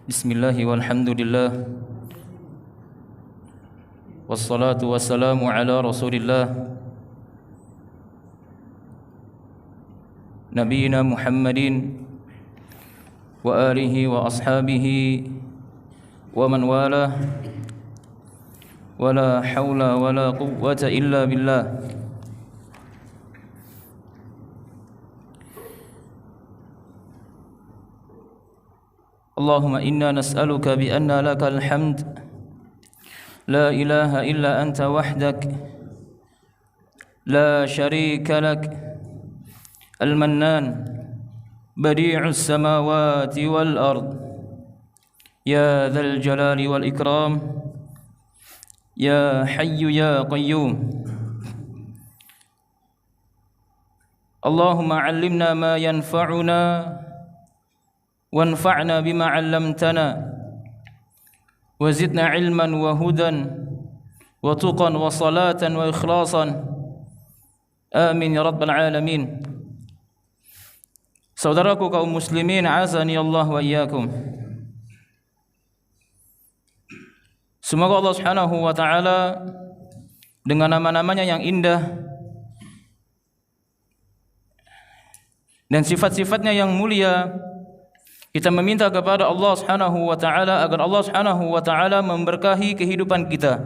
Bismillah walhamdulillah wassalatu wassalamu ala rasulillah Nabiina Muhammadin wa alihi wa ashabihi wa man walah wala hawla wala quwwata illa billah. Allahumma inna nas'aluka bi anna lakal hamd la ilaha illa anta wahdak la sharika lak al-mannan badi'us samawati wal ard ya dzal jalali wal ikram ya hayyu ya qayyum. Allahumma 'allimna ma yanfa'una وانفعنا بما علمتنا وزدنا علما وهدى وتقا وصلاة وإخلاصا آمين يا رب العالمين. Saudaraku kaum muslimin, azani Allah wa iyyakum. Semoga Allah Subhanahu wa taala dengan nama-namanya yang indah dan sifat-sifatnya yang mulia, kita meminta kepada Allah Subhanahu wa taala agar Allah Subhanahu wa taala memberkahi kehidupan kita,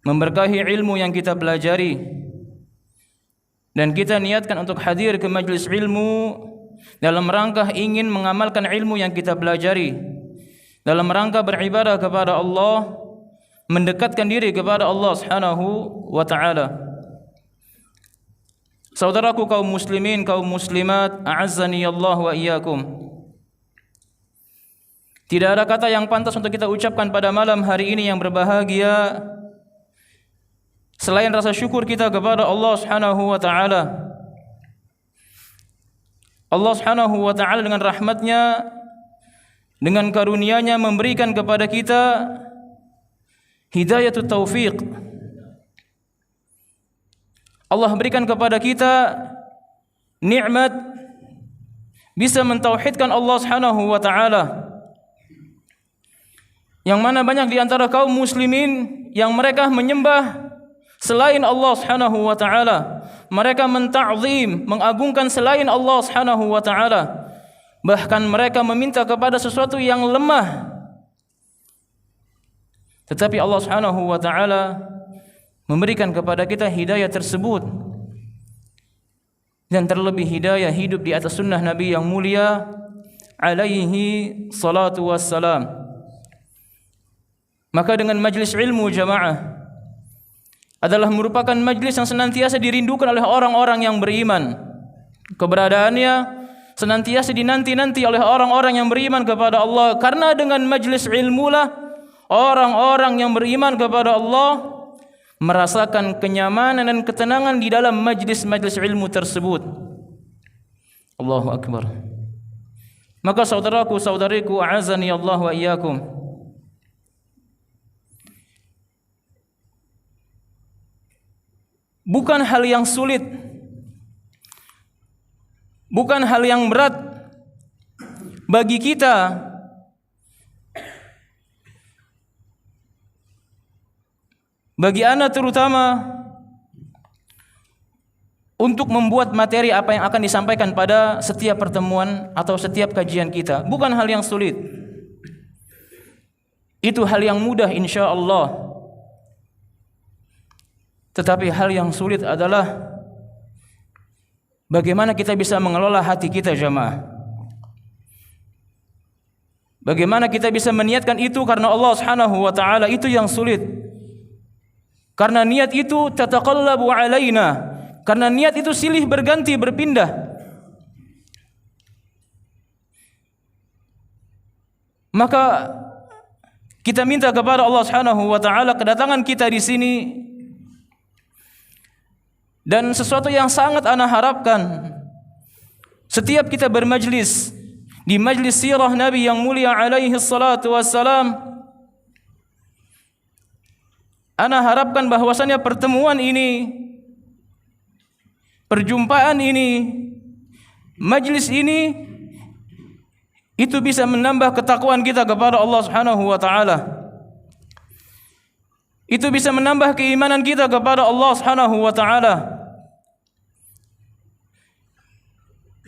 memberkahi ilmu yang kita pelajari, dan kita niatkan untuk hadir ke majlis ilmu dalam rangka ingin mengamalkan ilmu yang kita pelajari, dalam rangka beribadah kepada Allah, mendekatkan diri kepada Allah Subhanahu wa taala. Saudaraku kaum muslimin, kaum muslimat, a'azzani Allah wa iyyakum. Tidak ada kata yang pantas untuk kita ucapkan pada malam hari ini yang berbahagia selain rasa syukur kita kepada Allah Subhanahu wa taala. Allah Subhanahu wa taala dengan rahmatnya, dengan karunia-Nya memberikan kepada kita hidayatut taufiq. Allah berikan kepada kita nikmat bisa mentauhidkan Allah Subhanahu wa taala. Yang mana banyak di antara kaum muslimin yang mereka menyembah selain Allah Subhanahu wa taala. Mereka menta'zim, mengagungkan selain Allah Subhanahu wa taala. Bahkan mereka meminta kepada sesuatu yang lemah. Tetapi Allah Subhanahu wa taala memberikan kepada kita hidayah tersebut. Dan terlebih hidayah hidup di atas sunnah Nabi yang mulia alaihi salatu wassalam. Maka dengan majlis ilmu jamaah adalah merupakan majlis yang senantiasa dirindukan oleh orang-orang yang beriman. Keberadaannya senantiasa dinanti-nanti oleh orang-orang yang beriman kepada Allah. Karena dengan majlis ilmu lah orang-orang yang beriman kepada Allah merasakan kenyamanan dan ketenangan di dalam majlis-majlis ilmu tersebut. Allahu Akbar. Maka saudaraku, saudariku, a'azani Allah wa iyyakum, bukan hal yang sulit, bukan hal yang berat bagi kita bagi ana terutama untuk membuat materi apa yang akan disampaikan pada setiap pertemuan atau setiap kajian kita. Bukan hal yang sulit, itu hal yang mudah insya Allah. Tetapi hal yang sulit adalah bagaimana kita bisa mengelola hati kita jamaah. Bagaimana kita bisa meniatkan itu karena Allah Subhanahu wa taala, itu yang sulit. Karena niat itu tataqallabu alaina, karena niat itu silih berganti berpindah. Maka kita minta kepada Allah Subhanahu wa taala kedatangan kita di sini. Dan sesuatu yang sangat ana harapkan setiap kita bermajlis di majlis sirah Nabi yang mulia alaihi salatu wassalam, ana harapkan bahwasannya pertemuan ini, perjumpaan ini, majlis ini Itu bisa menambah ketakwaan kita kepada Allah Subhanahu wa taala. Itu bisa menambah keimanan kita kepada Allah Subhanahu wa taala.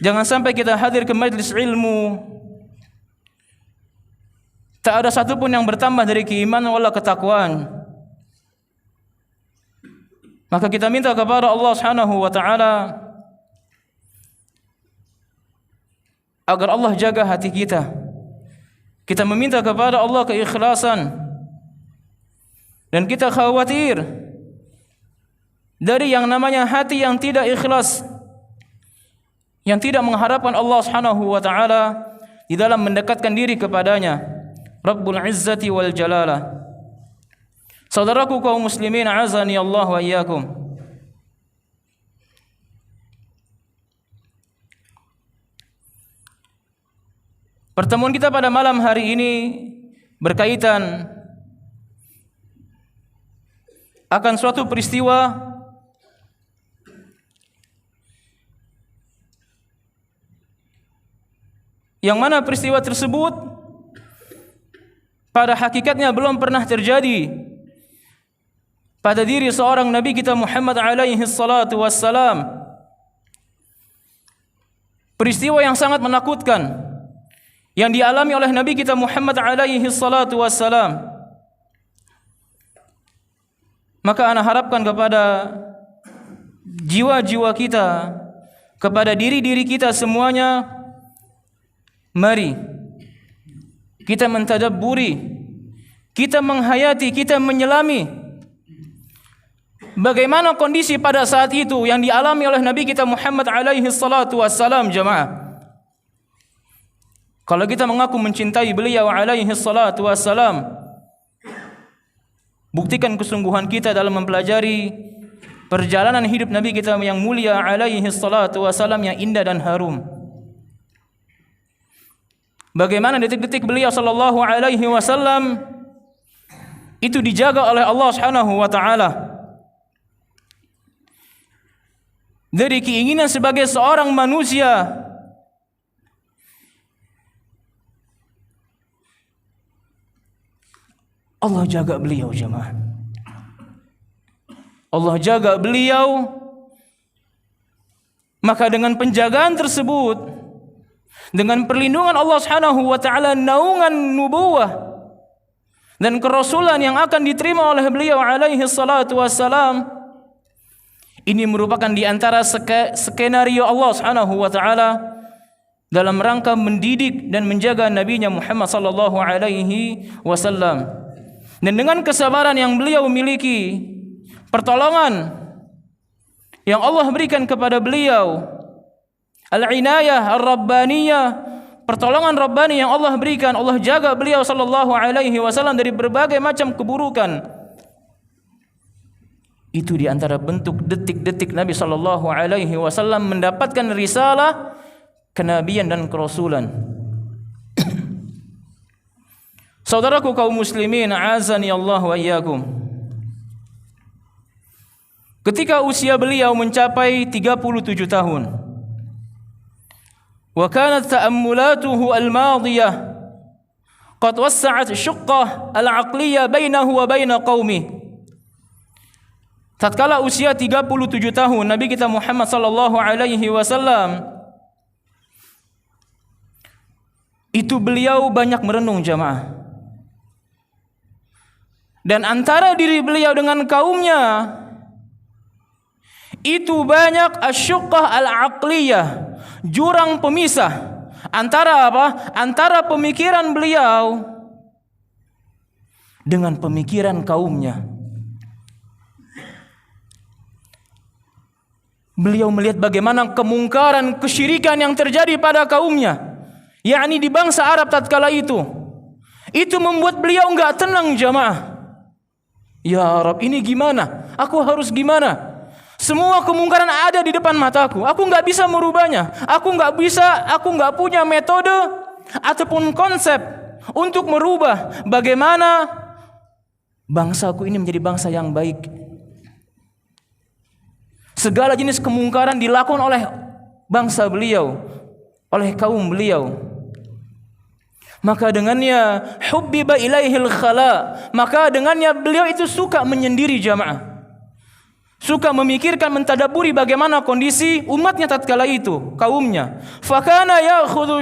Jangan sampai kita hadir ke majelis ilmu tak ada satupun yang bertambah dari keimanan wala ketakwaan. Maka kita minta kepada Allah Subhanahu wa taala agar Allah jaga hati kita. Kita meminta kepada Allah keikhlasan. Dan kita khawatir dari yang namanya hati yang tidak ikhlas, yang tidak mengharapkan Allah Subhanahu wa taala di dalam mendekatkan diri kepadanya, Rabbul Izzati wal Jalalah. Saudaraku kaum muslimin, azani Allah wa iyyakum. Pertemuan kita pada malam hari ini berkaitan akan suatu peristiwa yang mana peristiwa tersebut pada hakikatnya belum pernah terjadi pada diri seorang Nabi kita Muhammad alaihi salatu wassalam. Peristiwa yang sangat menakutkan yang dialami oleh Nabi kita Muhammad alaihi salatu wassalam. Maka ana harapkan kepada jiwa-jiwa kita, kepada diri-diri kita semuanya, mari kita mentadabburi, kita menghayati, kita menyelami bagaimana kondisi pada saat itu yang dialami oleh Nabi kita Muhammad alaihi salatu wassalam, jemaah. Kalau kita mengaku mencintai beliau alaihi salatu wassalam, buktikan kesungguhan kita dalam mempelajari perjalanan hidup Nabi kita yang mulia alaihi salatu wassalam yang indah dan harum. Bagaimana detik-detik beliau sallallahu alaihi wasallam itu dijaga oleh Allah Subhanahu wa taala. Dari keinginan sebagai seorang manusia Allah jaga beliau, jemaah. Allah jaga beliau. Maka dengan penjagaan tersebut, dengan perlindungan Allah Subhanahu wa taala, naungan nubuwah dan kerasulan yang akan diterima oleh beliau alaihi salatu wassalam, ini merupakan di antara skenario Allah Subhanahu wa taala dalam rangka mendidik dan menjaga nabinya Muhammad sallallahu alaihi wasallam. Dan dengan kesabaran yang beliau miliki, pertolongan yang Allah berikan kepada beliau, al-inayah ar-rabbaniyah, pertolongan rabbani yang Allah berikan, Allah jaga beliau sallallahu alaihi wasallam dari berbagai macam keburukan. Itu di antara bentuk detik-detik Nabi sallallahu alaihi wasallam mendapatkan risalah kenabian dan kerasulan. Saudaraku kaum muslimin, azani Allah wa iyyakum. Ketika usia beliau mencapai 37 tahun, wa kanat ta'ammulatuhu al-madiyah qad wassa'at syuqqah al-'aqliyah bainahu wa bain qaumih. Tatkala usia 37 tahun Nabi kita Muhammad sallallahu alaihi wasallam itu beliau banyak merenung, jamaah. Dan antara diri beliau dengan kaumnya itu banyak asyuqqah al-aqliyah, jurang pemisah antara apa? Antara pemikiran beliau dengan pemikiran kaumnya. Beliau melihat bagaimana kemungkaran, kesyirikan yang terjadi pada kaumnya, yakni di bangsa Arab tatkala itu. Itu membuat beliau enggak tenang, jamaah. Ya Rabb, ini gimana? Aku harus gimana? Semua kemungkaran ada di depan mataku. Aku enggak bisa merubahnya. Aku enggak punya metode ataupun konsep untuk merubah bagaimana bangsaku ini menjadi bangsa yang baik. Segala jenis kemungkaran dilakukan oleh bangsa beliau, oleh kaum beliau. Maka dengannya hubbiba ilaihil khala, maka dengannya beliau itu suka menyendiri jamaah. Suka memikirkan, mentadaburi bagaimana kondisi umatnya tatkala itu, kaumnya. Fakana ya'khudhu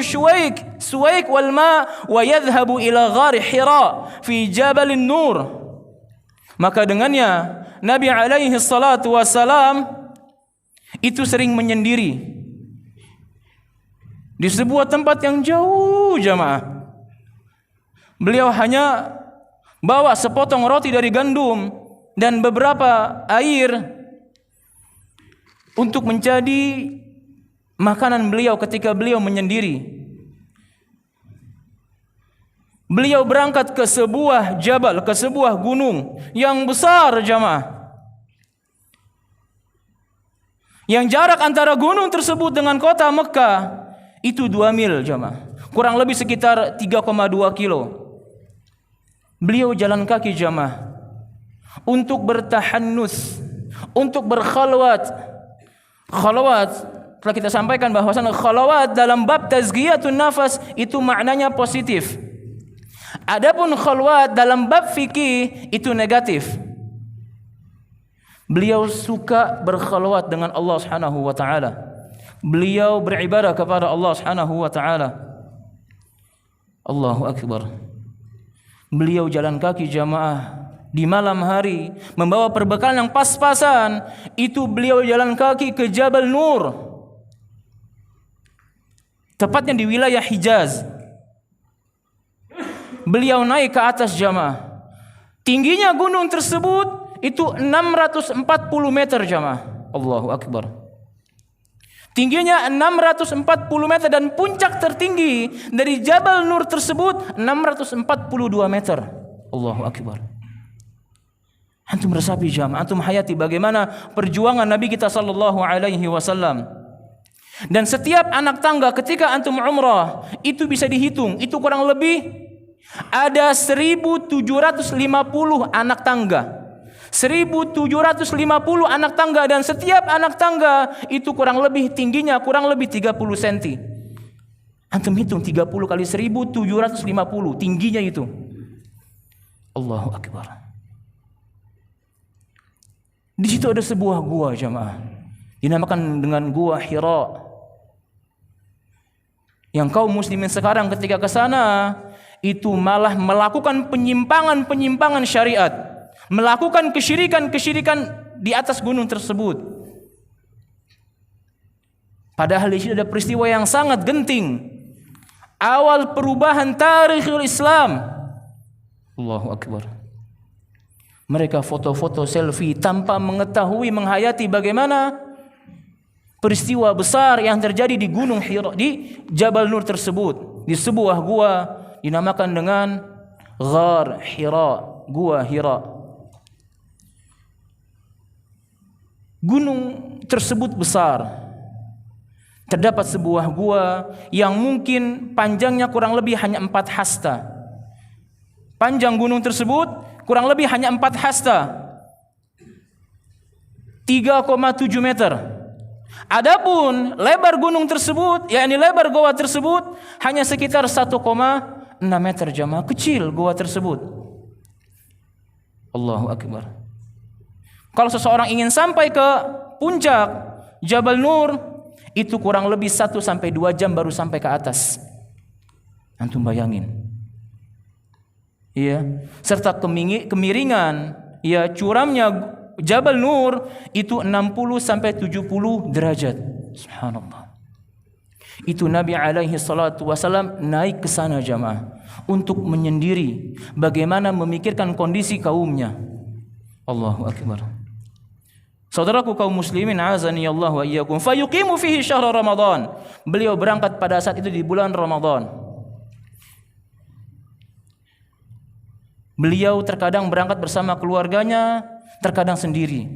Suwaik wal ma wa yadhhabu ila ghar Hira fi Jabalin Nur. Maka dengannya Nabi alaihi salatu wasalam itu sering menyendiri di sebuah tempat yang jauh jamaah. Beliau hanya bawa sepotong roti dari gandum dan beberapa air untuk menjadi makanan beliau ketika beliau menyendiri. Beliau berangkat ke sebuah jabal, ke sebuah gunung yang besar jamaah. Yang jarak antara gunung tersebut dengan kota Mekah itu 2 mil jamaah. Kurang lebih sekitar 3,2 kilo. Beliau jalan kaki jamaah untuk bertahannus, untuk berkhalwat. Khalwat telah kita sampaikan bahwasan khalwat dalam bab tazkiyatun nafas itu maknanya positif. Adapun khalwat dalam bab fikih itu negatif. Beliau suka berkhalwat dengan Allah Subhanahu wa taala. Beliau beribadah kepada Allah Subhanahu wa taala. Allahu akbar. Beliau jalan kaki jamaah di malam hari membawa perbekalan yang pas-pasan. Itu beliau jalan kaki ke Jabal Nur, tepatnya di wilayah Hijaz. Beliau naik ke atas jamaah. Tingginya gunung tersebut itu 640 meter jamaah. Allahu akbar. Tingginya 640 meter dan puncak tertinggi dari Jabal Nur tersebut 642 meter. Allahu akbar. Antum resapi jamaah, antum hayati bagaimana perjuangan Nabi kita sallallahu alaihi wasallam. Dan setiap anak tangga ketika antum umrah itu bisa dihitung, itu kurang lebih ada 1750 anak tangga. 1750 anak tangga, dan setiap anak tangga itu kurang lebih tingginya kurang lebih 30 cm. Antum hitung 30 kali 1750 tingginya itu. Allahu akbar. Di situ ada sebuah gua jamaah, dinamakan dengan gua Hira. Yang kaum muslimin sekarang ketika ke sana itu malah melakukan penyimpangan syariat, melakukan kesyirikan di atas gunung tersebut. Padahal di sini ada peristiwa yang sangat genting, awal perubahan tarikhul Islam. Allahu akbar. Mereka foto-foto selfie tanpa mengetahui, menghayati bagaimana peristiwa besar yang terjadi di Gunung Hira, di Jabal Nur tersebut, di sebuah gua dinamakan dengan Ghar Hira, gua Hira. Gunung tersebut besar. Terdapat sebuah gua yang mungkin panjangnya kurang lebih hanya 4 hasta. Panjang gunung tersebut kurang lebih hanya 4 hasta, 3,7 meter. Adapun lebar gunung tersebut, yakni lebar goa tersebut hanya sekitar 1,6 meter jamaah. Kecil goa tersebut. Allahu akbar. Kalau seseorang ingin sampai ke puncak Jabal Nur, itu kurang lebih 1 sampai 2 jam baru sampai ke atas. Antum bayangin. Iya, serta kemiringan, ya, curamnya Jabal Nur itu 60 sampai 70 derajat. Subhanallah. Itu Nabi alaihi salatu wasalam naik ke sana jamaah untuk menyendiri, bagaimana memikirkan kondisi kaumnya. Allahu akbar. Saudaraku kaum muslimin, azani Allah wa iyyakum, fayuqimu fihi syahr Ramadan. Beliau berangkat pada saat itu di bulan Ramadan. Beliau terkadang berangkat bersama keluarganya, terkadang sendiri.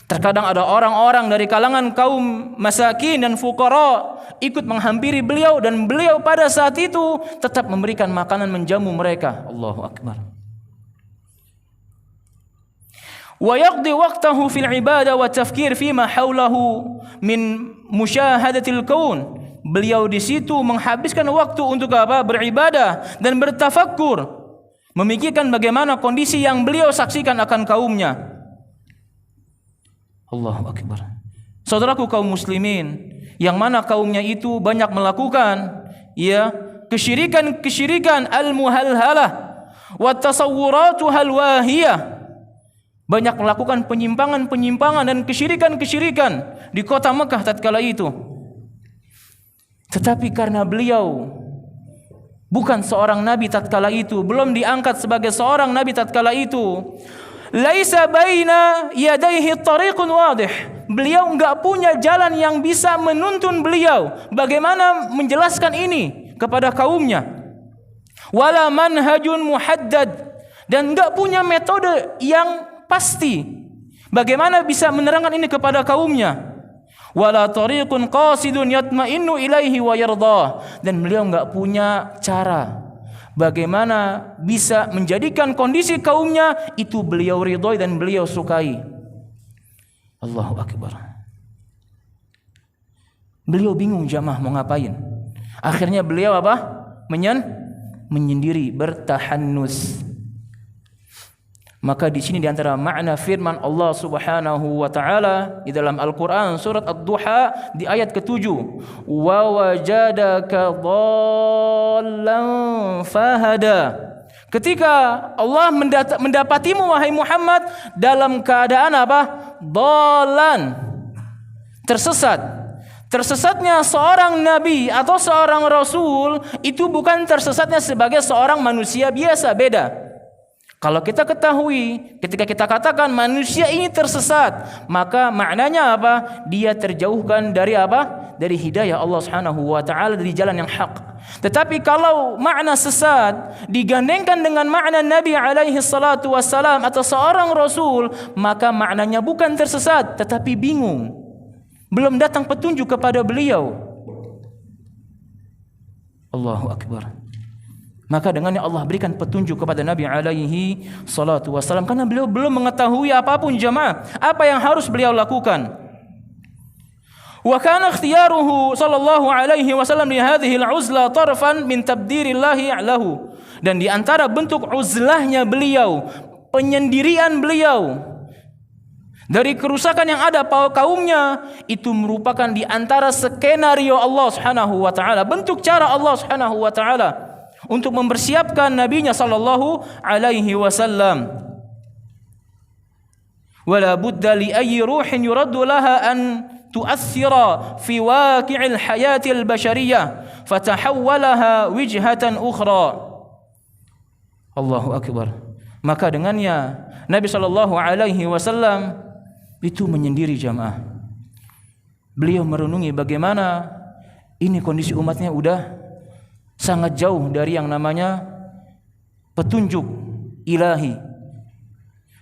Terkadang ada orang-orang dari kalangan kaum masakin dan fuqara ikut menghampiri beliau, dan beliau pada saat itu tetap memberikan makanan, menjamu mereka. Allahu akbar. Wa yaqdi waqtahu fil ibadah wa tafkir fima hawlahu min musyahadatil kaun. beliau di situ menghabiskan waktu untuk apa? Beribadah dan bertafakkur, memikirkan bagaimana kondisi yang beliau saksikan akan kaumnya. Allahu Akbar. Saudaraku kaum muslimin, yang mana kaumnya itu banyak melakukan kesyirikan al-muhalhalah wa tasawwuratuhal wahiyah. Banyak melakukan penyimpangan dan kesyirikan di kota Mekah tatkala itu. Tetapi karena beliau bukan seorang nabi tatkala itu, belum diangkat sebagai seorang nabi tatkala itu, laisa baina yadayhi tariqun wadih. Beliau enggak punya jalan yang bisa menuntun beliau bagaimana menjelaskan ini kepada kaumnya. Wala manhajun muhaddad, dan enggak punya metode yang pasti bagaimana bisa menerangkan ini kepada kaumnya. Wala tariqun qasidun yatma'innu ilaihi wa yardah, dan beliau enggak punya cara bagaimana bisa menjadikan kondisi kaumnya itu beliau ridhoi dan beliau sukai. Allahu Akbar. Beliau bingung jamaah mau ngapain. Akhirnya beliau apa? Menyendiri, bertahannus. Maka di sini di antara makna firman Allah Subhanahu wa taala di dalam Al-Qur'an surat Ad-Duha di ayat ke-7, wa wajadaka dhallan fahada. Ketika Allah mendapatimu wahai Muhammad dalam keadaan apa? Dhallan, tersesat. Tersesatnya seorang nabi atau seorang rasul itu bukan tersesatnya sebagai seorang manusia biasa, beda. Kalau kita ketahui, ketika kita katakan manusia ini tersesat, maka maknanya apa? Dia terjauhkan dari apa? Dari hidayah Allah Subhanahu wa taala, dari jalan yang hak. Tetapi kalau makna sesat digandengkan dengan makna Nabi alaihi salatu wassalam atau seorang rasul, maka maknanya bukan tersesat tetapi bingung. Belum datang petunjuk kepada beliau. Allahu Akbar. Maka dengannya Allah berikan petunjuk kepada Nabi alaihi salatu wassalam, karena beliau belum mengetahui apapun jamaah, apa yang harus beliau lakukan. Wa kana ikhtiyaruhu sallallahu alaihi wasallam li hadhihi al-uzla tarfan min tabdirillahi lahu. Dan di antara bentuk uzlahnya beliau, penyendirian beliau dari kerusakan yang ada kaumnya, itu merupakan di antara skenario Allah Subhanahu wa taala, bentuk cara Allah Subhanahu wa taala untuk mempersiapkan nabinya sallallahu alaihi wasallam. Wala budda li ayyi ruhin yuraddu laha an tu'athira fi waqi'il hayatil bashariyah fatahawwalaha wijhatan ukhra. Allahu Akbar. Maka dengannya Nabi sallallahu alaihi wasallam itu menyendiri jamaah. Beliau merenungi bagaimana ini kondisi umatnya udah sangat jauh dari yang namanya petunjuk ilahi.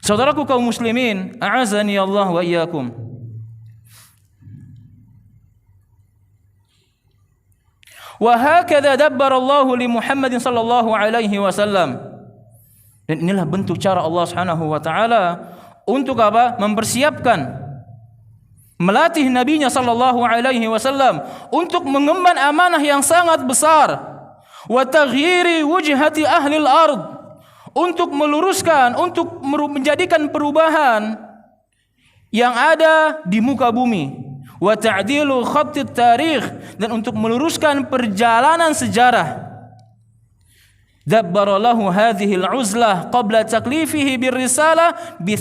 Saudaraku kaum muslimin, a'azani Allah wa iyyakum. Wa hakadha dabbara Allah li Muhammadin sallallahu alaihi wasallam. Dan inilah bentuk cara Allah Subhanahu wa taala untuk apa? Mempersiapkan, melatih nabinya sallallahu alaihi wasallam untuk mengemban amanah yang sangat besar. Wa taghyiri wujhati ahli al-ard, untuk meluruskan, untuk menjadikan perubahan yang ada di muka bumi. Wa ta'dilu khatt tarikh, dan untuk meluruskan perjalanan sejarah. Dabbara lahu hadhihi al-uzlah qabla taklifihi birrisalah bi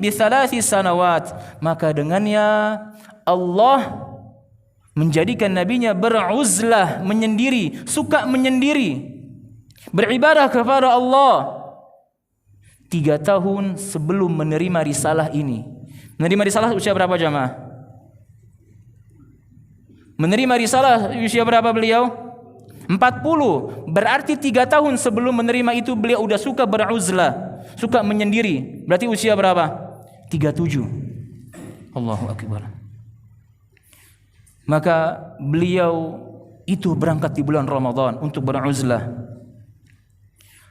thalathi sanawat. Maka dengannya Allah menjadikan nabinya beruzlah, menyendiri, suka menyendiri, beribadah kepada Allah 3 tahun sebelum menerima risalah ini. Menerima risalah usia berapa jamaah? Menerima risalah usia berapa beliau? 40. Berarti 3 tahun sebelum menerima itu beliau sudah suka beruzlah, suka menyendiri. Berarti usia berapa? 37. Allahu Akbar. Maka beliau itu berangkat di bulan Ramadan untuk beruzlah.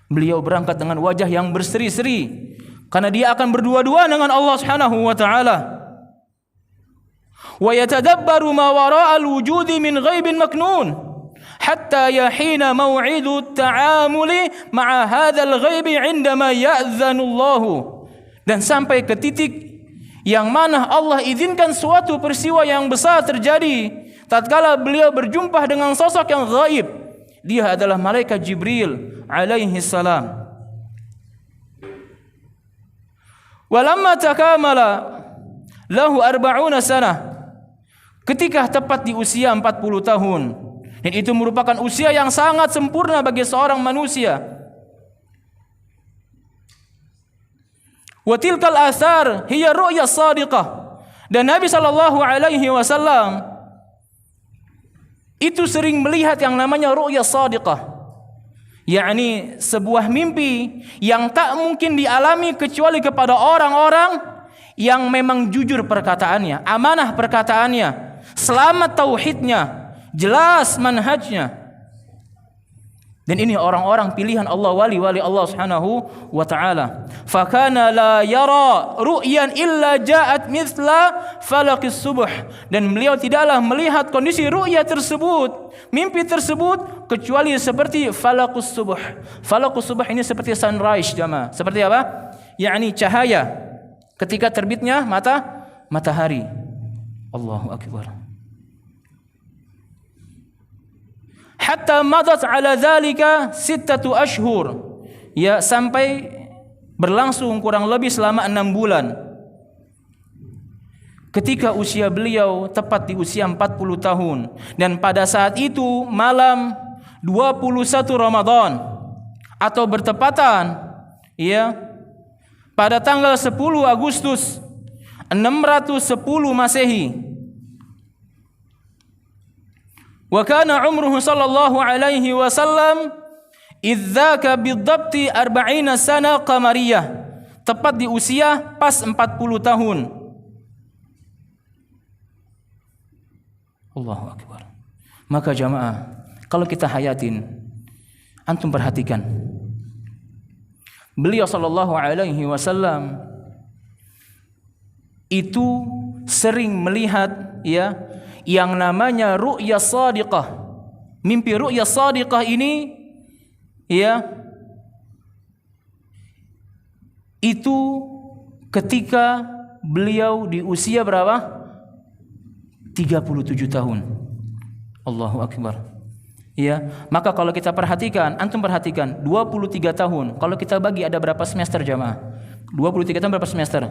Beliau berangkat dengan wajah yang berseri-seri karena dia akan berdua-dua dengan Allah Subhanahu wa taala. wa yatadabbaru ma wara'al wujudi min ghaibin maknun hatta yahina maw'idu ta'amuli ma'a hadzal ghaibi 'indama ya'dzanu Allah. Dan sampai ke titik yang mana Allah izinkan suatu peristiwa yang besar terjadi tatkala beliau berjumpa dengan sosok yang gaib. Dia adalah malaikat Jibril alaihi salam. Walamma takamala lahu 40 sanah, ketika tepat di usia 40 tahun, dan itu merupakan usia yang sangat sempurna bagi seorang manusia. Wa tilkal athar hiya ru'ya shadiqah. Dan Nabi sallallahu alaihi wasallam itu sering melihat yang namanya ru'ya shadiqah, yakni sebuah mimpi yang tak mungkin dialami kecuali kepada orang-orang yang memang jujur perkataannya, amanah perkataannya, selamat tauhidnya, jelas manhajnya. Dan ini orang-orang pilihan Allah, wali-wali Allah Subhanahu wa taala. Fakana la yara ru'yan illa ja'at mithla falaqis subuh. Dan beliau tidaklah melihat kondisi ru'ya tersebut, mimpi tersebut, kecuali seperti falaqus subuh. Falaqus subuh ini seperti sunrise jamaah. Seperti apa? Yakni cahaya ketika terbitnya matahari. Allahu akbar. Hatta madat ala dzalika 6 ashhur. Ya, sampai berlangsung kurang lebih selama 6 bulan. Ketika usia beliau tepat di usia 40 tahun, dan pada saat itu malam 21 Ramadan atau bertepatan ya pada tanggal 10 Agustus 610 Masehi. Wa kana umruhu sallallahu alaihi wasallam idzaka bidhabti 40 sana qamariyah, tepat di usia pas 40 tahun. Allahu akbar. Maka jamaah, kalau kita hayatin, antum perhatikan, beliau sallallahu alaihi wasallam itu sering melihat ya yang namanya ru'ya shadiqah. Mimpi ru'ya shadiqah ini ya itu ketika beliau di usia berapa? 37 tahun. Allahu akbar. Ya, maka kalau kita perhatikan, antum perhatikan 23 tahun. Kalau kita bagi ada berapa semester jamaah? 23 tahun berapa semester?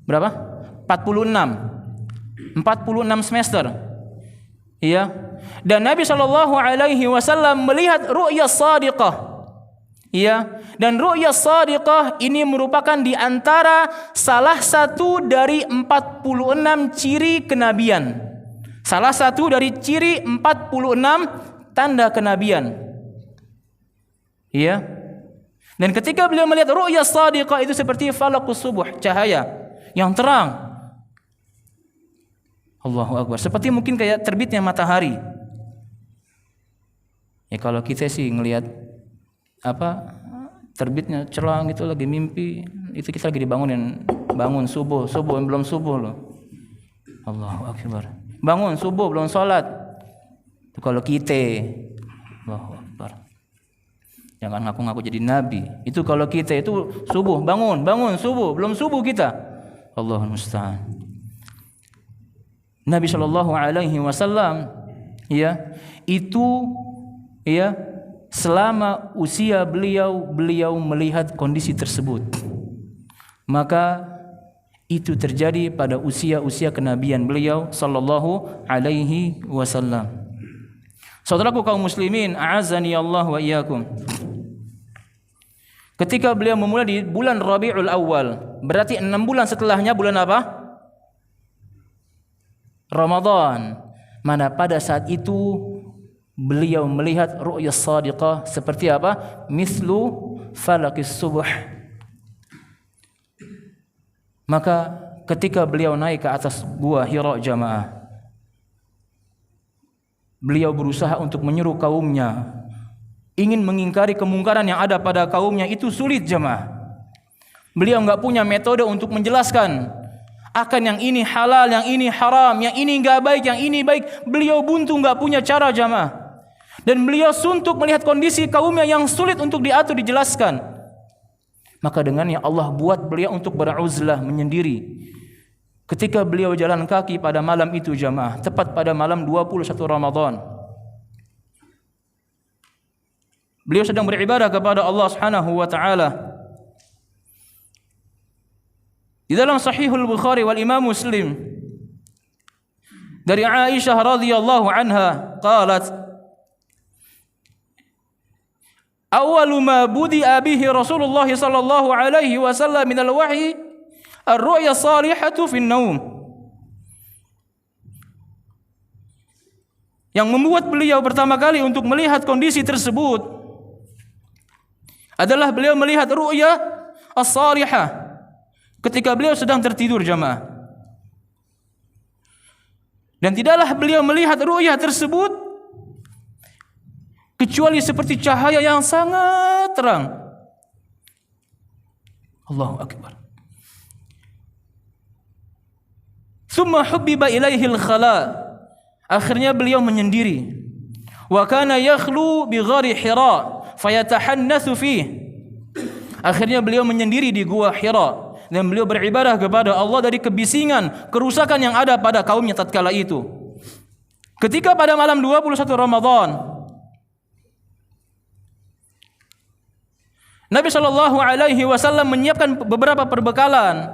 Berapa? 46 semester. Iya. Dan Nabi sallallahu alaihi wasallam melihat ru'ya shadiqah. Iya. Dan ru'ya shadiqah ini merupakan di antara salah satu dari 46 ciri kenabian. Salah satu dari ciri 46 tanda kenabian. Iya. Dan ketika beliau melihat ru'ya shadiqah itu seperti falaqus subuh, cahaya yang terang. Allahu akbar. Seperti mungkin kayak terbitnya matahari. Ya kalau kita sih ngelihat apa terbitnya cerah gitu lagi mimpi, itu kita lagi dibangunin, bangun subuh belum subuh loh. Allahu akbar. Bangun subuh belum sholat. Itu kalau kita, Allahu akbar. Jangan ngaku-ngaku jadi nabi. Itu kalau kita itu subuh bangun subuh belum subuh kita. Allahul musta'an. Nabi sallallahu alaihi wasallam ya itu ya selama usia beliau melihat kondisi tersebut. Maka itu terjadi pada usia kenabian beliau sallallahu alaihi wasallam. Saudaraku kaum muslimin, a'azzani Allah wa iyyakum. Ketika beliau memulai di bulan Rabiul Awal, berarti 6 bulan setelahnya bulan apa? Ramadan. Mana pada saat itu beliau melihat ru'ya shadiqah seperti apa? Mislu falaqis subuh. Maka ketika beliau naik ke atas gua Hira jamaah, beliau berusaha untuk menyuruh kaumnya, ingin mengingkari kemungkaran yang ada pada kaumnya. Itu sulit jamaah. Beliau enggak punya metode untuk menjelaskan akan yang ini halal, yang ini haram, yang ini enggak baik, yang ini baik. Beliau buntu, enggak punya cara jamaah. Dan beliau suntuk melihat kondisi kaumnya yang sulit untuk diatur, dijelaskan. Maka dengannya Allah buat beliau untuk beruzlah, menyendiri. Ketika beliau jalan kaki pada malam itu jamaah, tepat pada malam 21 Ramadan. Beliau sedang beribadah kepada Allah Subhanahu wa taala. Di dalam Sahihul Bukhari wal Imam Muslim dari Aisyah radhiyallahu anha qalat awwalu ma budi'a bihi Rasulullah sallallahu alaihi wasallam min al-wahyi ar-ru'ya salihatu fi an-naum. Yang membuat beliau pertama kali untuk melihat kondisi tersebut adalah beliau melihat ru'ya as-salihah ketika beliau sedang tertidur jamaah. Dan tidaklah beliau melihat ru'ya tersebut kecuali seperti cahaya yang sangat terang. Allahu akbar. Summa hubbiba ilaihil khala. Akhirnya beliau menyendiri. Wa kana yakhlu bi ghari Hira fayatahannatsu fih. Akhirnya beliau menyendiri di gua Hira dan beliau beribadah kepada Allah dari kebisingan, kerusakan yang ada pada kaumnya tatkala itu. Ketika pada malam 21 Ramadan, Nabi sallallahu alaihi wasallam menyiapkan beberapa perbekalan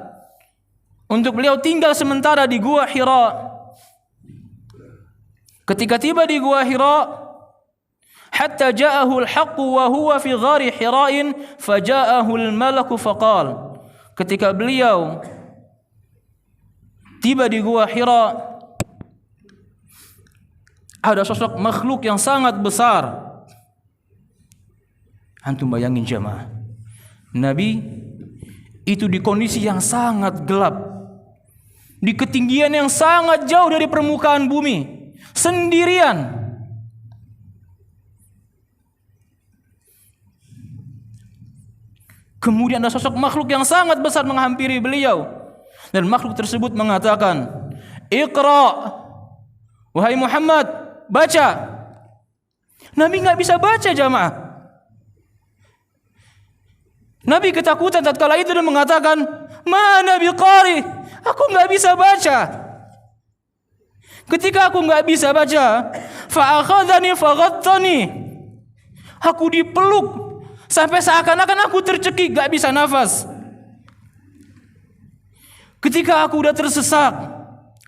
untuk beliau tinggal sementara di gua Hira. Ketika tiba di gua Hira, hatta ja'ahu al-haqq wa huwa fi ghari Hira'in faja'ahu al-malaku faqal. Ketika beliau tiba di gua Hira, ada sosok makhluk yang sangat besar. Antum bayangin jemaah, Nabi itu di kondisi yang sangat gelap, di ketinggian yang sangat jauh dari permukaan bumi, sendirian. Kemudian ada sosok makhluk yang sangat besar menghampiri beliau, dan makhluk tersebut mengatakan, "Iqra, wahai Muhammad, baca." Nabi nggak bisa baca jamaah. Nabi ketakutan tatkala itu dan mengatakan, "Ma Nabi qari, aku nggak bisa baca." Ketika aku nggak bisa baca, fa akhadhani faghattani. Aku dipeluk sampai seakan-akan aku tercekik, nggak bisa nafas. Ketika aku udah tersesak,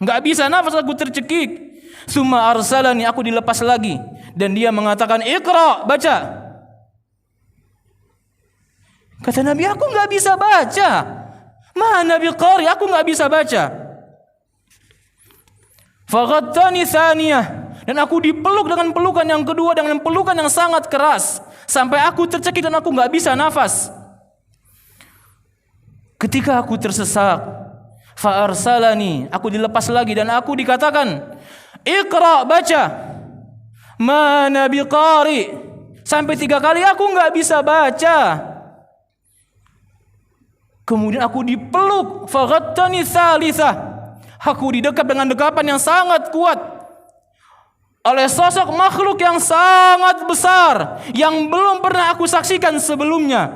nggak bisa nafas, aku tercekik. Summa arsalani, aku dilepas lagi dan dia mengatakan, "Iqra, baca." Kata Nabi, aku nggak bisa baca. Mana Nabi qari, aku nggak bisa baca. Faghattani thaniyah, dan aku dipeluk dengan pelukan yang kedua, dengan pelukan yang sangat keras sampai aku tercekik dan aku nggak bisa nafas. Ketika aku tersesak, fa arsalani, aku dilepas lagi dan aku dikatakan, "Iqra, baca." Ma Nabi qari, sampai 3 kali aku nggak bisa baca. Kemudian aku dipeluk, faghattani tsalitsah. Aku didekap dengan dekapan yang sangat kuat oleh sosok makhluk yang sangat besar yang belum pernah aku saksikan sebelumnya.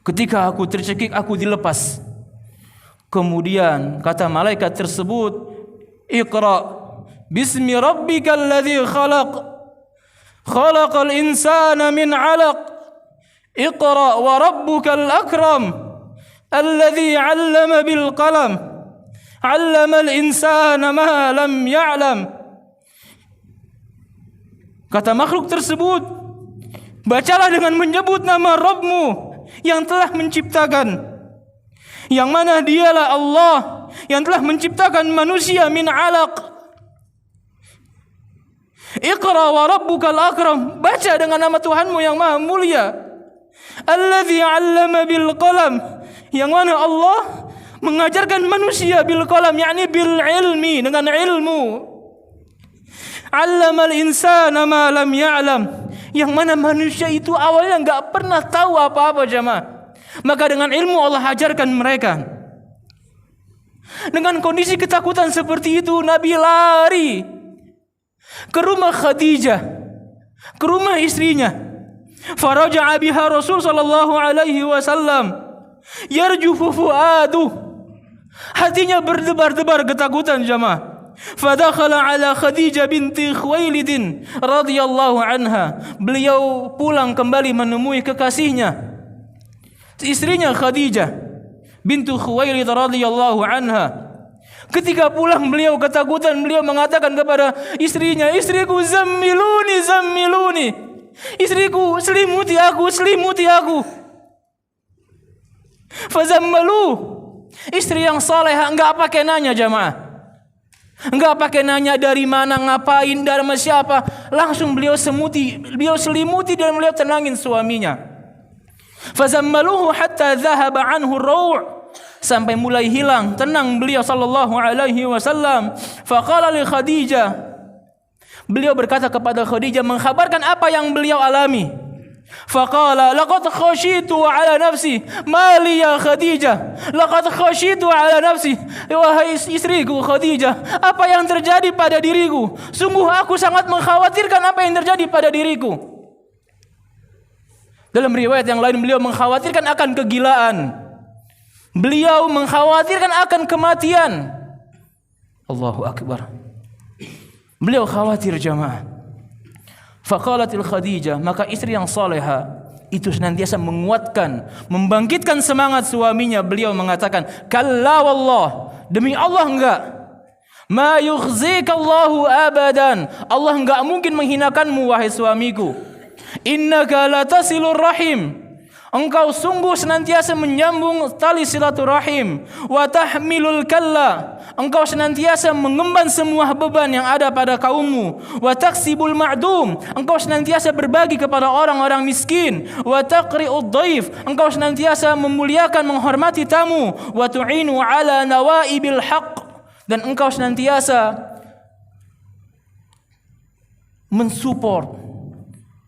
Ketika aku tercekik, aku dilepas. Kemudian kata malaikat tersebut, "Iqra bismi rabbikal ladzi khalaq. Khalaqal insana min 'alaq. Iqra wa rabbukal akram alladzi 'allama bil qalam 'allamal insana ma lam ya'lam." Kata makhluk tersebut, bacalah dengan menyebut nama Rabbmu yang telah menciptakan, yang mana dialah Allah yang telah menciptakan manusia min 'alaq. Iqra wa rabbukal akram, baca dengan nama Tuhanmu yang maha mulia. Alladzi 'allama bil qalam, yang mana Allah mengajarkan manusia bil qalam, yakni bil ilmi, dengan ilmu. 'Allamal insana ma lam ya'lam, yang mana manusia itu awalnya enggak pernah tahu apa-apa jemaah. Maka dengan ilmu Allah ajarkan mereka. Dengan kondisi ketakutan seperti itu, Nabi lari ke rumah Khadijah, ke rumah istrinya. Faraja'a biha Rasul sallallahu alaihi wasallam yarjufu fuaduh. Hatinya berdebar-debar ketakutan jamaah. Fadakhala ala Khadijah binti Khuwailid radhiyallahu anha. Beliau pulang kembali menemui kekasihnya, istrinya Khadijah binti Khuwailid radhiyallahu anha. Ketika pulang beliau ketakutan, beliau mengatakan kepada istrinya, "Istriku, zammiluni, zammiluni." Istriku, selimuti aku, selimuti aku. Fazammalu. Istri yang salehah enggak pakai nanya jamaah. Enggak pakai nanya dari mana, ngapain, dari siapa. Langsung beliau selimuti dan beliau tenangin suaminya. Fazammaluhu hatta dhahaba anhu ar-raw'. Sampai mulai hilang tenang beliau sallallahu alaihi wasallam. Faqala li Khadijah. Beliau berkata kepada Khadijah mengkhabarkan apa yang beliau alami. Faqala laqad khashitu ala nafsi ma li ya Khadijah. Laqad khashitu ala nafsi. Wahai istriku Khadijah, apa yang terjadi pada diriku? Sungguh aku sangat mengkhawatirkan apa yang terjadi pada diriku. Dalam riwayat yang lain beliau mengkhawatirkan akan kegilaan. Beliau mengkhawatirkan akan kematian. Allahu Akbar. Beliau khawatir jamaah. Faqalatil Khadijah, maka istri yang salehah itu senantiasa menguatkan, membangkitkan semangat suaminya. Beliau mengatakan, "Kalla wallah, demi Allah enggak. Ma yukhzikallahu abadan. Allah enggak mungkin menghinakanmu wahai suamiku. Innaka latasilur rahim. Engkau sungguh senantiasa menyambung tali silaturahim. Wa tahmilul kalla. Engkau senantiasa mengemban semua beban yang ada pada kaummu. Wa taksibul ma'dum. Engkau senantiasa berbagi kepada orang-orang miskin. Wa taqri'ud dhaif. Engkau senantiasa memuliakan, menghormati tamu. Wa tu'inu ala nawaibil haqq. Dan engkau senantiasa mensupport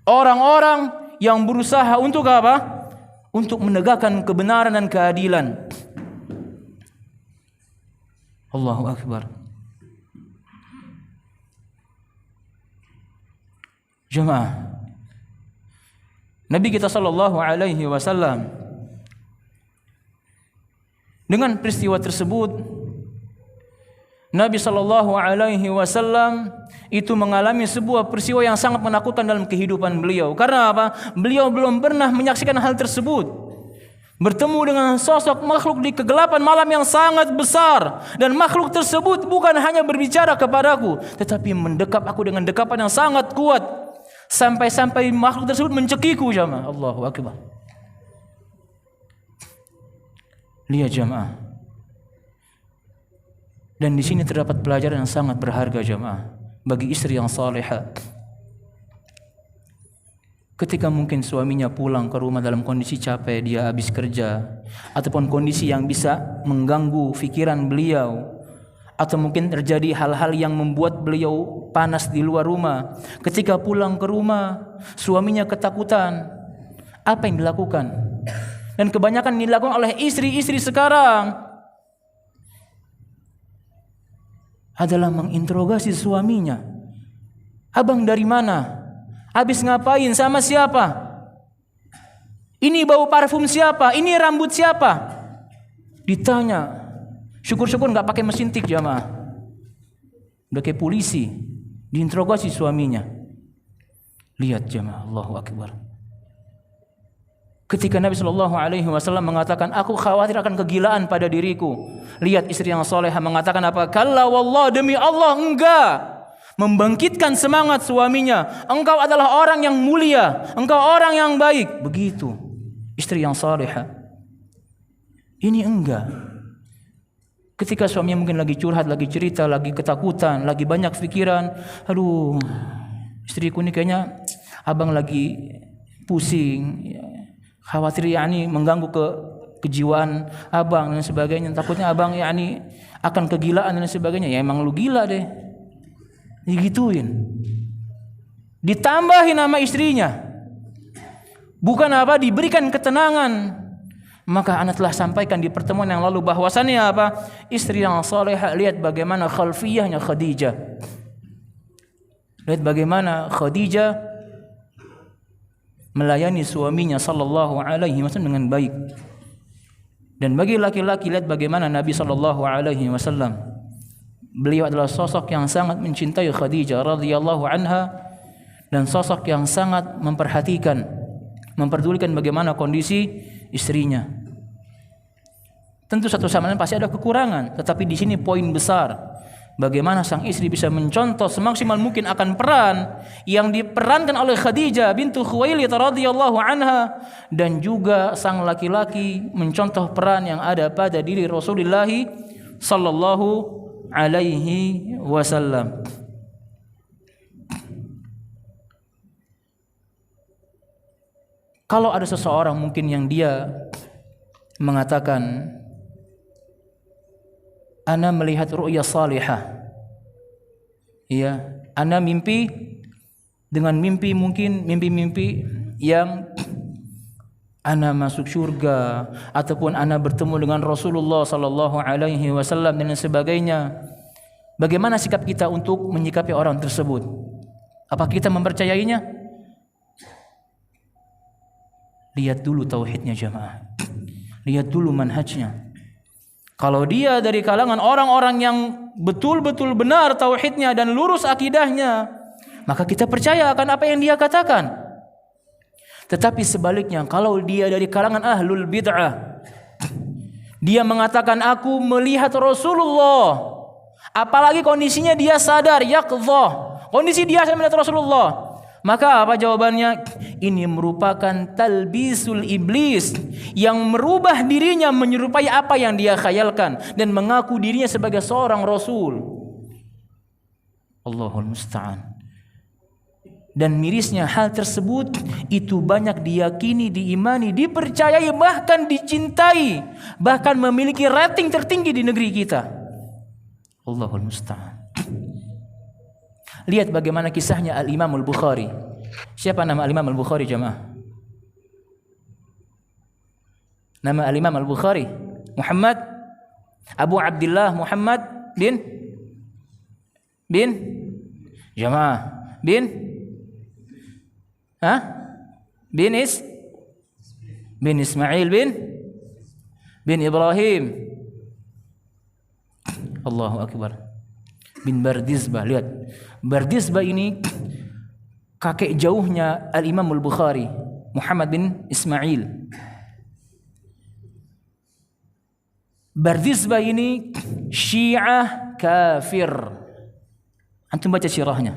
orang-orang yang berusaha untuk apa? Untuk menegakkan kebenaran dan keadilan. Allahu Akbar. Jemaah, Nabi kita sallallahu alaihi wasallam dengan peristiwa tersebut, Nabi sallallahu alaihi wasallam itu mengalami sebuah peristiwa yang sangat menakutkan dalam kehidupan beliau. Karena apa? Beliau belum pernah menyaksikan hal tersebut. Bertemu dengan sosok makhluk di kegelapan malam yang sangat besar, dan makhluk tersebut bukan hanya berbicara kepadaku, tetapi mendekap aku dengan dekapan yang sangat kuat, sampai-sampai makhluk tersebut mencekiku jamaah. Allahu Akbar. Lihat jamaah. Dan di sini terdapat pelajaran yang sangat berharga jamaah bagi istri yang salehah. Ketika mungkin suaminya pulang ke rumah dalam kondisi capek, dia habis kerja, ataupun kondisi yang bisa mengganggu pikiran beliau, atau mungkin terjadi hal-hal yang membuat beliau panas di luar rumah. Ketika pulang ke rumah, suaminya ketakutan. Apa yang dilakukan? Dan kebanyakan dilakukan oleh istri-istri sekarang adalah menginterogasi suaminya. Abang dari mana? Habis ngapain? Sama siapa? Ini bau parfum siapa? Ini rambut siapa? Ditanya. Syukur-syukur nggak pakai mesin tik jamaah. Udah kayak polisi. Diinterogasi suaminya. Lihat jamaah, Allahu Akbar. Ketika Nabi Shallallahu Alaihi Wasallam mengatakan, aku khawatir akan kegilaan pada diriku. Lihat istri yang solehah mengatakan apa? Kalla wallah, demi Allah enggak. Membangkitkan semangat suaminya. Engkau adalah orang yang mulia. Engkau orang yang baik. Begitu istri yang solehah. Ini enggak. Ketika suaminya mungkin lagi curhat, lagi cerita, lagi ketakutan, lagi banyak pikiran. Aduh, istriku ini kayaknya abang lagi pusing. Khawatir yakni mengganggu kejiwaan abang dan sebagainya. Takutnya abang yakni akan kegilaan dan sebagainya. Ya emang lu gila deh. Digituin. Ditambahin nama istrinya. Bukan apa, diberikan ketenangan. Maka ana telah sampaikan di pertemuan yang lalu bahwasannya apa? Istri yang salehah, lihat bagaimana khalfiyahnya Khadijah. Lihat bagaimana Khadijah melayani suaminya sallallahu alaihi wasallam dengan baik. Dan bagi laki-laki, lihat bagaimana Nabi sallallahu alaihi wasallam. Beliau adalah sosok yang sangat mencintai Khadijah radhiyallahu anha dan sosok yang sangat memperhatikan, memperdulikan bagaimana kondisi istrinya. Tentu satu sama lain pasti ada kekurangan, tetapi di sini poin besar, bagaimana sang istri bisa mencontoh semaksimal mungkin akan peran yang diperankan oleh Khadijah bintu Khuwailid radhiyallahu anha, dan juga sang laki-laki mencontoh peran yang ada pada diri Rasulullah sallallahu alaihi wasallam. Kalau ada seseorang mungkin yang dia mengatakan, ana melihat ru'ya salihah, ya, ana mimpi dengan mimpi, mungkin mimpi-mimpi yang ana masuk surga, ataupun ana bertemu dengan Rasulullah sallallahu alaihi wasallam dan sebagainya. Bagaimana sikap kita untuk menyikapi orang tersebut? Apa kita mempercayainya? Lihat dulu tauhidnya jamaah. Lihat dulu manhajnya. Kalau dia dari kalangan orang-orang yang betul-betul benar tauhidnya dan lurus akidahnya, maka kita percaya akan apa yang dia katakan. Tetapi sebaliknya, kalau dia dari kalangan ahlul bid'ah, dia mengatakan aku melihat Rasulullah, apalagi kondisinya dia sadar, yaqdhah, kondisi dia sadar melihat Rasulullah, maka apa jawabannya? Ini merupakan talbisul iblis yang merubah dirinya menyerupai apa yang dia khayalkan dan mengaku dirinya sebagai seorang rasul. Allahul musta'an. Dan mirisnya hal tersebut itu banyak diyakini, diimani, dipercayai, bahkan dicintai, bahkan memiliki rating tertinggi di negeri kita. Allahul musta'an. Lihat bagaimana kisahnya Al-Imam Al-Bukhari. Siapa nama Al-Imam Al-Bukhari jemaah? Nama Al-Imam Al-Bukhari Muhammad Abu Abdullah Muhammad bin jemaah bin Ismail bin Ibrahim. Allahu Akbar. Bin Bardizbah. Lihat, Bardizbah ini kakek jauhnya Al-Imam Al-Bukhari, Muhammad bin Ismail. Bardizbah ini Syiah kafir. Antum baca sirahnya.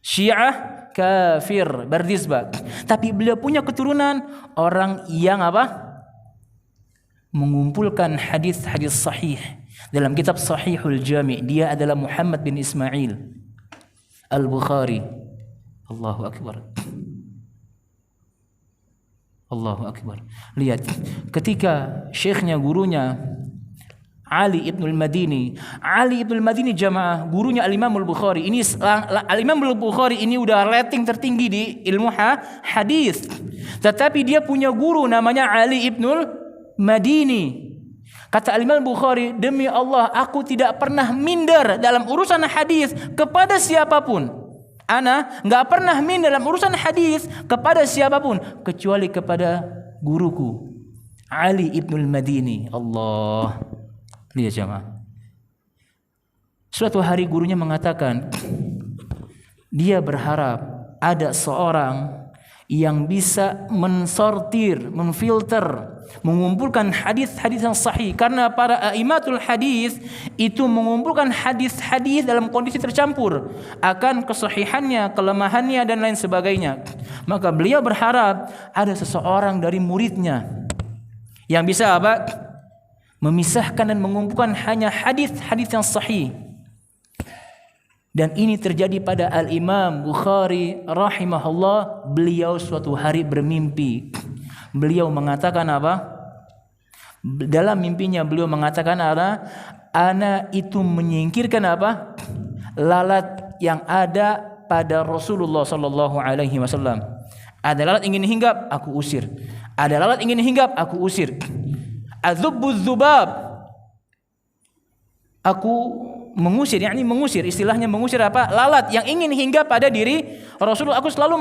Syiah kafir, Bardizbah. Tapi beliau punya keturunan orang yang apa? Mengumpulkan hadis-hadis sahih. Dalam kitab Sahihul Jami', dia adalah Muhammad bin Ismail Al-Bukhari. Allahu Akbar. Allahu Akbar. Lihat, ketika syekhnya, gurunya Ali Ibnul Madini. Ali Ibnul Madini jamaah, gurunya Al-Imam Al-Bukhari. Ini Al-Imam Al-Bukhari ini udah rating tertinggi di ilmu hadis. Tetapi dia punya guru namanya Ali Ibnul Madini. Kata Al-Imam Al-Bukhari, demi Allah aku tidak pernah minder dalam urusan hadis kepada siapapun. Ana enggak pernah minder dalam urusan hadis kepada siapapun kecuali kepada guruku Ali Ibnul Madini. Allah. Lihat jemaah. Suatu hari gurunya mengatakan dia berharap ada seorang yang bisa mensortir, memfilter, mengumpulkan hadis-hadis yang sahih, karena para a'immatul hadis itu mengumpulkan hadis-hadis dalam kondisi tercampur akan kesahihannya, kelemahannya dan lain sebagainya. Maka beliau berharap ada seseorang dari muridnya yang bisa apa? Memisahkan dan mengumpulkan hanya hadis-hadis yang sahih. Dan ini terjadi pada Al-Imam Bukhari rahimahullah. Beliau suatu hari bermimpi. Beliau mengatakan apa? Dalam mimpinya beliau mengatakan apa? Ana itu menyingkirkan apa? Lalat yang ada pada Rasulullah sallallahu alaihi wasallam. Ada lalat ingin hinggap, aku usir. Ada lalat ingin hinggap, aku usir. Adzubbu dzubab. Aku mengusir, mengusir, istilahnya mengusir apa? Lalat yang ingin hingga pada diri Rasulullah. Aku selalu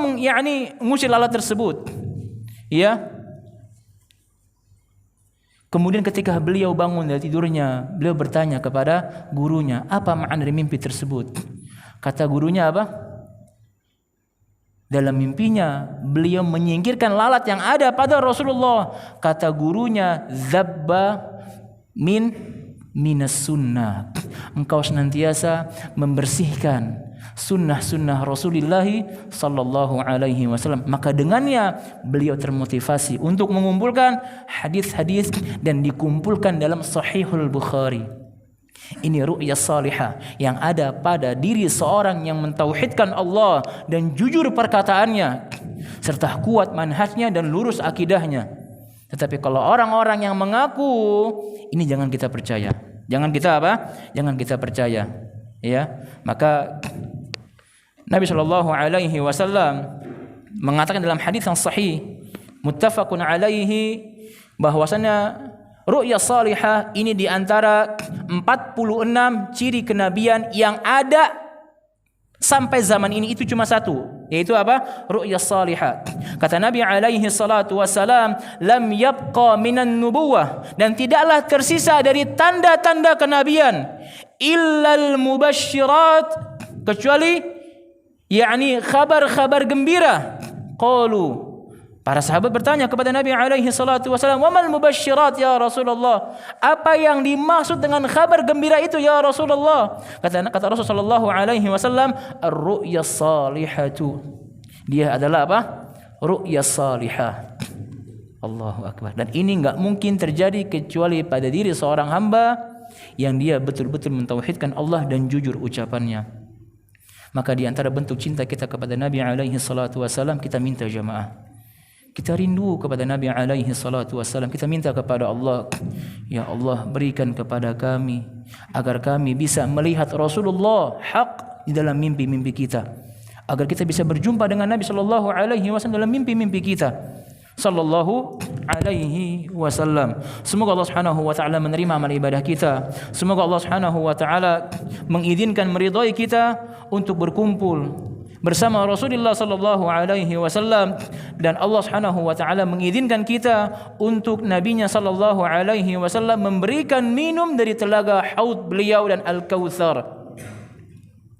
mengusir lalat tersebut. Ya. Kemudian ketika beliau bangun dari tidurnya, beliau bertanya kepada gurunya, apa makna dari mimpi tersebut? Kata gurunya apa? Dalam mimpinya beliau menyingkirkan lalat yang ada pada Rasulullah. Kata gurunya, zabba minas sunnah. Engkau senantiasa membersihkan sunnah-sunnah Rasulullah sallallahu alaihi wasallam. Maka dengannya beliau termotivasi untuk mengumpulkan hadis-hadis dan dikumpulkan dalam Sahihul Bukhari. Ini ru'yah salihah yang ada pada diri seorang yang mentauhidkan Allah dan jujur perkataannya serta kuat manhajnya dan lurus akidahnya. Tetapi kalau orang-orang yang mengaku, ini jangan kita percaya. Jangan kita apa? Jangan kita percaya. Ya, maka Nabi sallallahu alaihi wasallam mengatakan dalam hadis yang sahih, muttafaqun alaihi, bahwasanya ru'yah salihah ini di antara 46 ciri kenabian yang ada sampai zaman ini, itu cuma satu, yaitu apa? Ru'yah salihah. Kata Nabi alaihi salatu wassalam, lam yabqa minan nubuwah, dan tidaklah tersisa dari tanda-tanda kenabian illal mubasysyirat, kecuali kabar-kabar gembira. Qalu, para sahabat bertanya kepada Nabi alaihi salatu wasallam, "Wa mal mubasysyirat ya Rasulullah?" Apa yang dimaksud dengan kabar gembira itu ya Rasulullah? Kata Rasul sallallahu alaihi wasallam, "Ar-ru'ya salihatu." Dia adalah apa? Ru'ya salihah. Allahu akbar. Dan ini enggak mungkin terjadi kecuali pada diri seorang hamba yang dia betul-betul mentauhidkan Allah dan jujur ucapannya. Maka di antara bentuk cinta kita kepada Nabi alaihi salatu wasallam, kita minta jamaah. Kita rindu kepada Nabi alaihi salatu wassalam. Kita minta kepada Allah, ya Allah, berikan kepada kami agar kami bisa melihat Rasulullah hak di dalam mimpi-mimpi kita, agar kita bisa berjumpa dengan Nabi sallallahu alaihi wasallam dalam mimpi-mimpi kita sallallahu alaihi wasallam. Semoga Allah Subhanahu wa taala menerima amal ibadah kita. Semoga Allah Subhanahu wa taala mengizinkan, meridai kita untuk berkumpul bersama Rasulullah sallallahu alaihi wasallam, dan Allah Subhanahu wa taala mengizinkan kita untuk nabinya sallallahu alaihi wasallam memberikan minum dari telaga haud beliau dan Al-Kautsar.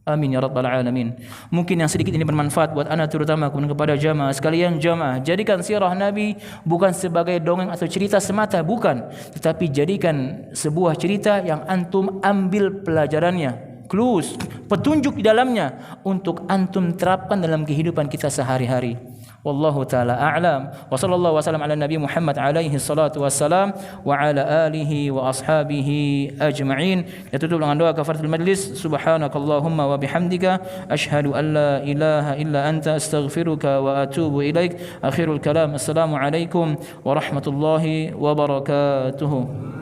Amin ya rabbal alamin. Mungkin yang sedikit ini bermanfaat buat ana terutama kepada jamaah sekalian. Jamaah, jadikan sirah Nabi bukan sebagai dongeng atau cerita semata, bukan, tetapi jadikan sebuah cerita yang antum ambil pelajarannya, clues, petunjuk di dalamnya untuk antum terapkan dalam kehidupan kita sehari-hari. Wallahu taala a'lam. Wa sallallahu wasallam ala nabi Muhammad alaihi salatu wassalam wa ala alihi wa ashabihi ajma'in. Ditutup dengan doa kafaratul majlis. Subhanakallahumma wa bihamdika asyhadu an la ilaha illa anta astaghfiruka wa atubu ilaik. Akhirul kalam. Assalamu alaikum warahmatullahi wabarakatuh.